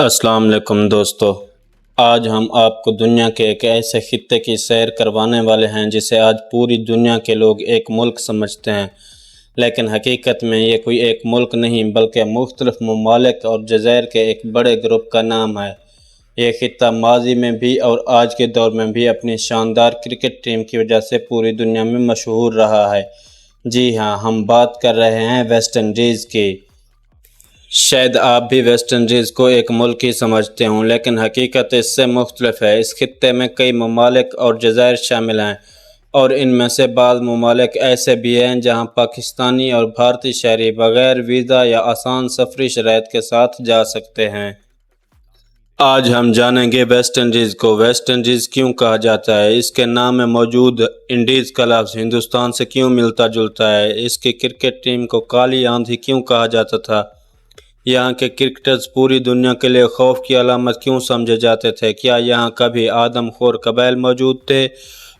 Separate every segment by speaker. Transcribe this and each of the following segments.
Speaker 1: السلام علیکم دوستو، آج ہم آپ کو دنیا کے ایک ایسے خطے کی سیر کروانے والے ہیں جسے آج پوری دنیا کے لوگ ایک ملک سمجھتے ہیں، لیکن حقیقت میں یہ کوئی ایک ملک نہیں بلکہ مختلف ممالک اور جزائر کے ایک بڑے گروپ کا نام ہے۔ یہ خطہ ماضی میں بھی اور آج کے دور میں بھی اپنی شاندار کرکٹ ٹیم کی وجہ سے پوری دنیا میں مشہور رہا ہے۔ جی ہاں، ہم بات کر رہے ہیں ویسٹ انڈیز کی۔ شاید آپ بھی ویسٹ انڈیز کو ایک ملک ہی سمجھتے ہوں، لیکن حقیقت اس سے مختلف ہے۔ اس خطے میں کئی ممالک اور جزائر شامل ہیں، اور ان میں سے بعض ممالک ایسے بھی ہیں جہاں پاکستانی اور بھارتی شہری بغیر ویزا یا آسان سفری شرائط کے ساتھ جا سکتے ہیں۔ آج ہم جانیں گے ویسٹ انڈیز کو ویسٹ انڈیز کیوں کہا جاتا ہے، اس کے نام میں موجود انڈیز کا لفظ ہندوستان سے کیوں ملتا جلتا ہے، اس کی کرکٹ ٹیم کو کالی آندھی کیوں کہا جاتا تھا، یہاں کے کرکٹرز پوری دنیا کے لیے خوف کی علامت کیوں سمجھے جاتے تھے، کیا یہاں کبھی آدم خور قبائل موجود تھے،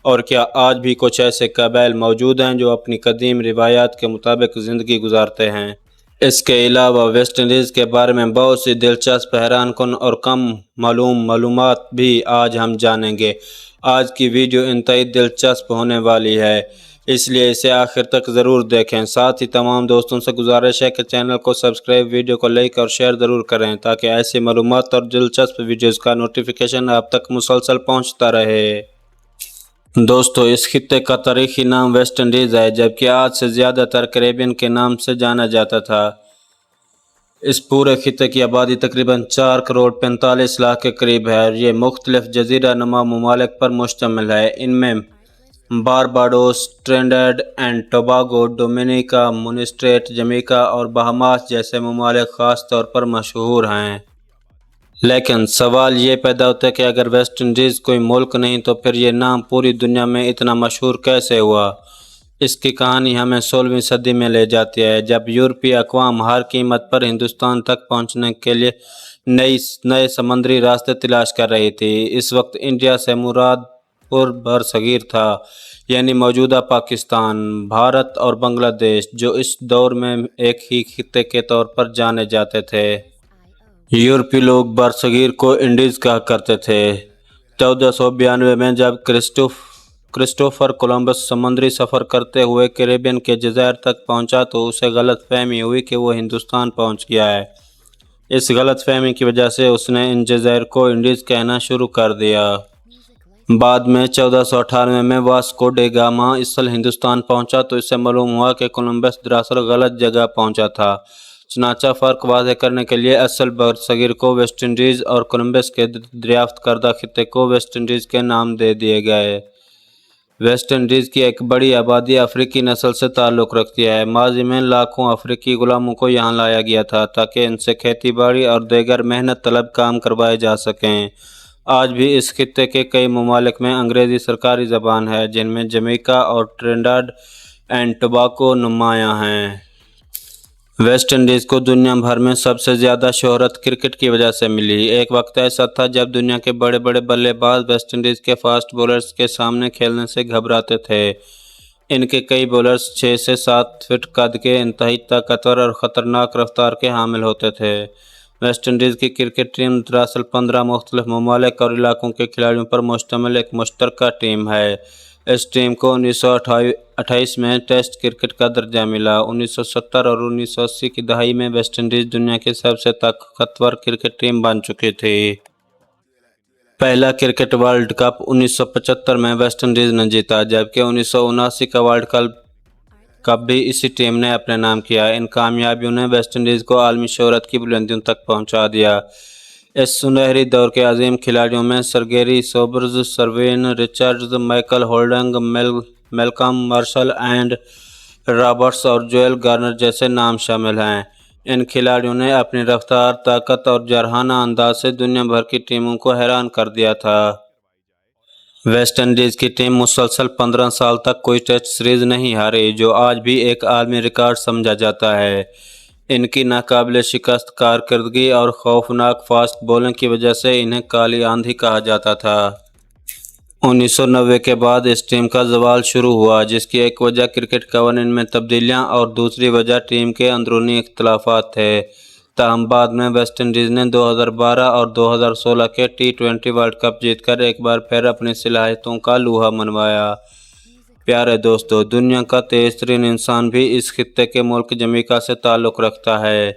Speaker 1: اور کیا آج بھی کچھ ایسے قبائل موجود ہیں جو اپنی قدیم روایات کے مطابق زندگی گزارتے ہیں۔ اس کے علاوہ ویسٹ انڈیز کے بارے میں بہت سی دلچسپ، حیران کن اور کم معلوم معلومات بھی آج ہم جانیں گے۔ آج کی ویڈیو انتہائی دلچسپ ہونے والی ہے، اس لیے اسے آخر تک ضرور دیکھیں۔ ساتھ ہی تمام دوستوں سے گزارش ہے کہ چینل کو سبسکرائب، ویڈیو کو لائک اور شیئر ضرور کریں تاکہ ایسی معلومات اور دلچسپ ویڈیوز کا نوٹیفیکیشن آپ تک مسلسل پہنچتا رہے۔ دوستو، اس خطے کا تاریخی نام ویسٹ انڈیز ہے، جبکہ آج سے زیادہ تر کیریبین کے نام سے جانا جاتا تھا۔ اس پورے خطے کی آبادی تقریباً 4 کروڑ 45 لاکھ کے قریب ہے، اور یہ مختلف جزیرہ نما ممالک پر مشتمل ہے۔ ان میں Barbados, Trinidad and Tobago, Dominica, Montserrat, Jamaica اور بہاماس جیسے ممالک خاص طور پر مشہور ہیں۔ لیکن سوال یہ پیدا ہوتا ہے کہ اگر ویسٹ انڈیز کوئی ملک نہیں تو پھر یہ نام پوری دنیا میں اتنا مشہور کیسے ہوا؟ اس کی کہانی ہمیں 16ویں صدی میں لے جاتی ہے، جب یورپی اقوام ہر قیمت پر ہندوستان تک پہنچنے کے لیے نئے سمندری راستے تلاش کر رہی تھی۔ اس وقت انڈیا سے مراد برصغیر تھا، یعنی موجودہ پاکستان، بھارت اور بنگلہ دیش، جو اس دور میں ایک ہی خطے کے طور پر جانے جاتے تھے۔ یورپی لوگ برصغیر کو انڈیز کہا کرتے تھے۔ 1492 میں جب کرسٹوفر کولمبس سمندری سفر کرتے ہوئے کیریبین کے جزائر تک پہنچا تو اسے غلط فہمی ہوئی کہ وہ ہندوستان پہنچ گیا ہے۔ اس غلط فہمی کی وجہ سے اس نے ان جزائر کو انڈیز کہنا شروع کر دیا۔ بعد میں 1498 میں واسکو ڈے گاما اصل ہندوستان پہنچا تو اسے معلوم ہوا کہ کولمبس دراصل غلط جگہ پہنچا تھا۔ چنانچہ فرق واضح کرنے کے لیے اصل برصغیر کو ویسٹ انڈیز اور کولمبس کے دریافت کردہ خطے کو ویسٹ انڈیز کے نام دے دیے گئے۔ ویسٹ انڈیز کی ایک بڑی آبادی افریقی نسل سے تعلق رکھتی ہے۔ ماضی میں لاکھوں افریقی غلاموں کو یہاں لایا گیا تھا تاکہ ان سے کھیتی باڑی اور دیگر محنت طلب کام کروائے جا سکیں۔ آج بھی اس خطے کے کئی ممالک میں انگریزی سرکاری زبان ہے، جن میں جمیکا اور ٹرینیڈاڈ اینڈ ٹوباگو نمایاں ہیں۔ ویسٹ انڈیز کو دنیا بھر میں سب سے زیادہ شہرت کرکٹ کی وجہ سے ملی۔ ایک وقت ایسا تھا جب دنیا کے بڑے بڑے بلے باز ویسٹ انڈیز کے فاسٹ بولرز کے سامنے کھیلنے سے گھبراتے تھے۔ ان کے کئی بولرز 6 سے 7 فٹ قد کے، انتہائی طاقتور اور خطرناک رفتار کے حامل ہوتے تھے۔ ویسٹ انڈیز کی کرکٹ ٹیم دراصل 15 مختلف ممالک اور علاقوں کے کھلاڑیوں پر مشتمل ایک مشترکہ ٹیم ہے۔ اس ٹیم کو 1928 میں ٹیسٹ کرکٹ کا درجہ ملا۔ 1970 اور 1980 کی دہائی میں ویسٹ انڈیز دنیا کی سب سے طاقتور کرکٹ ٹیم بن چکی تھی۔ پہلا کرکٹ ورلڈ کپ 1975 میں ویسٹ انڈیز نے جیتا، جبکہ 1979 کا ورلڈ کپ بھی اسی ٹیم نے اپنے نام کیا۔ ان کامیابیوں نے ویسٹ انڈیز کو عالمی شہرت کی بلندیوں تک پہنچا دیا۔ اس سنہری دور کے عظیم کھلاڑیوں میں Sir Garry Sobers, Sir Viv Richards, Michael Holding, Malcolm Marshall Andy Roberts اور جوئل گارنر جیسے نام شامل ہیں۔ ان کھلاڑیوں نے اپنی رفتار، طاقت اور جارحانہ انداز سے دنیا بھر کی ٹیموں کو حیران کر دیا تھا۔ ویسٹ انڈیز کی ٹیم مسلسل 15 سال تک کوئی ٹیسٹ سیریز نہیں ہاری، جو آج بھی ایک عالمی ریکارڈ سمجھا جاتا ہے۔ ان کی ناقابل شکست کارکردگی اور خوفناک فاسٹ بولنگ کی وجہ سے انہیں کالی آندھی کہا جاتا تھا۔ 1990 کے بعد اس ٹیم کا زوال شروع ہوا، جس کی ایک وجہ کرکٹ قوانین میں تبدیلیاں اور دوسری وجہ ٹیم کے اندرونی اختلافات تھے۔ تاہم بعد میں ویسٹ انڈیز نے 2012 اور 2016 کے T20 ورلڈ کپ جیت کر ایک بار پھر اپنی صلاحیتوں کا لوہا منوایا۔ پیارے دوستو، دنیا کا تیز ترین انسان بھی اس خطے کے ملک جمیکا سے تعلق رکھتا ہے۔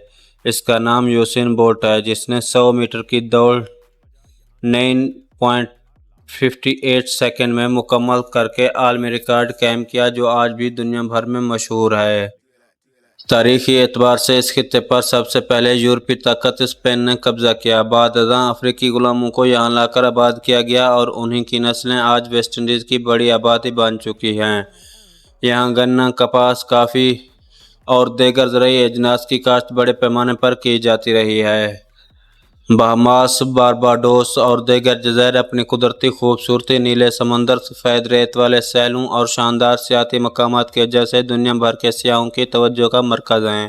Speaker 1: اس کا نام یوسین بولٹ ہے، جس نے 100 میٹر کی دوڑ 9.58 سیکنڈ میں مکمل کر کے عالمی ریکارڈ قائم کیا، جو آج بھی دنیا بھر میں مشہور ہے۔ تاریخی اعتبار سے اس خطے پر سب سے پہلے یورپی طاقت اسپین نے قبضہ کیا، بعد ازاں افریقی غلاموں کو یہاں لا کر آباد کیا گیا اور انہی کی نسلیں آج ویسٹ انڈیز کی بڑی آبادی بن چکی ہیں۔ یہاں گنا، کپاس، کافی اور دیگر زرعی اجناس کی کاشت بڑے پیمانے پر کی جاتی رہی ہے۔ بہاماس، بارباڈوس اور دیگر جزائر اپنی قدرتی خوبصورتی، نیلے سمندر، سفید ریت والے ساحلوں اور شاندار سیاحتی مقامات کی وجہ سے دنیا بھر کے سیاحوں کی توجہ کا مرکز ہیں۔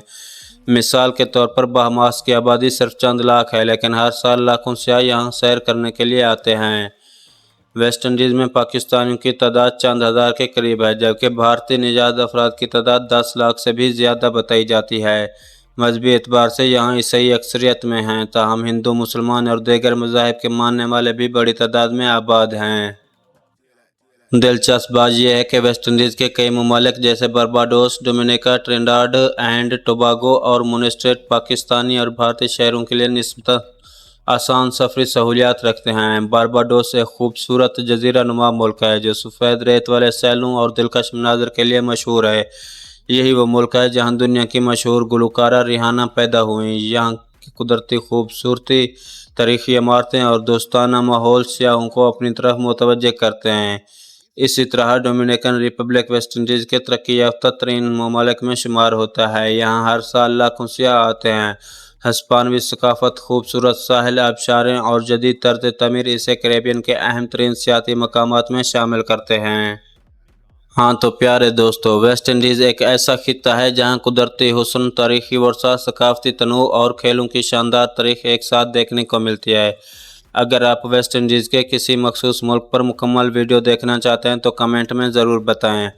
Speaker 1: مثال کے طور پر بہاماس کی آبادی صرف چند لاکھ ہے، لیکن ہر سال لاکھوں سیاح یہاں سیر کرنے کے لیے آتے ہیں۔ ویسٹ انڈیز میں پاکستانیوں کی تعداد چند ہزار کے قریب ہے، جبکہ بھارتی نژاد افراد کی تعداد 10 لاکھ سے بھی زیادہ بتائی جاتی ہے۔ مذہبی اعتبار سے یہاں عیسائی اکثریت میں ہیں، تاہم ہندو، مسلمان اور دیگر مذاہب کے ماننے والے بھی بڑی تعداد میں آباد ہیں۔ دلچسپ بات یہ ہے کہ ویسٹ انڈیز کے کئی ممالک جیسے Barbados, Dominica, Trinidad and Tobago اور مونٹسریٹ پاکستانی اور بھارتی شہریوں کے لیے نسبتاً آسان سفری سہولیات رکھتے ہیں۔ بارباڈوس ایک خوبصورت جزیرہ نما ملک ہے جو سفید ریت والے ساحلوں اور دلکش مناظر کے لیے مشہور ہے۔ یہی وہ ملک ہے جہاں دنیا کی مشہور گلوکارہ ریحانہ پیدا ہوئیں۔ یہاں کی قدرتی خوبصورتی، تاریخی عمارتیں اور دوستانہ ماحول سیاحوں کو اپنی طرف متوجہ کرتے ہیں۔ اسی طرح ڈومینیکن ریپبلک ویسٹ انڈیز کے ترقی یافتہ ترین ممالک میں شمار ہوتا ہے۔ یہاں ہر سال لاکھوں سیاح آتے ہیں۔ ہسپانوی ثقافت، خوبصورت ساحل، آبشاریں اور جدید طرز تعمیر اسے کیریبین کے اہم ترین سیاحتی مقامات میں شامل کرتے ہیں۔ ہاں تو پیارے دوستو، ویسٹ انڈیز ایک ایسا خطہ ہے جہاں قدرتی حسن، تاریخی ورثہ، ثقافتی تنوع اور کھیلوں کی شاندار تاریخ ایک ساتھ دیکھنے کو ملتی ہے۔ اگر آپ ویسٹ انڈیز کے کسی مخصوص ملک پر مکمل ویڈیو دیکھنا چاہتے ہیں تو کمنٹ میں ضرور بتائیں۔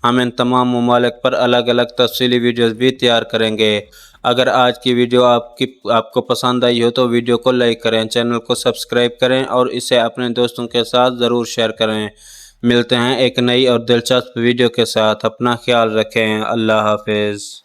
Speaker 1: ہم ان تمام ممالک پر الگ الگ تفصیلی ویڈیوز بھی تیار کریں گے۔ اگر آج کی ویڈیو آپ کو پسند آئی ہو تو ویڈیو کو لائک کریں، چینل کو سبسکرائب کریں اور اسے اپنے دوستوں کے ساتھ ضرور شیئر کریں۔ ملتے ہیں ایک نئی اور دلچسپ ویڈیو کے ساتھ۔ اپنا خیال رکھیں۔ اللہ حافظ۔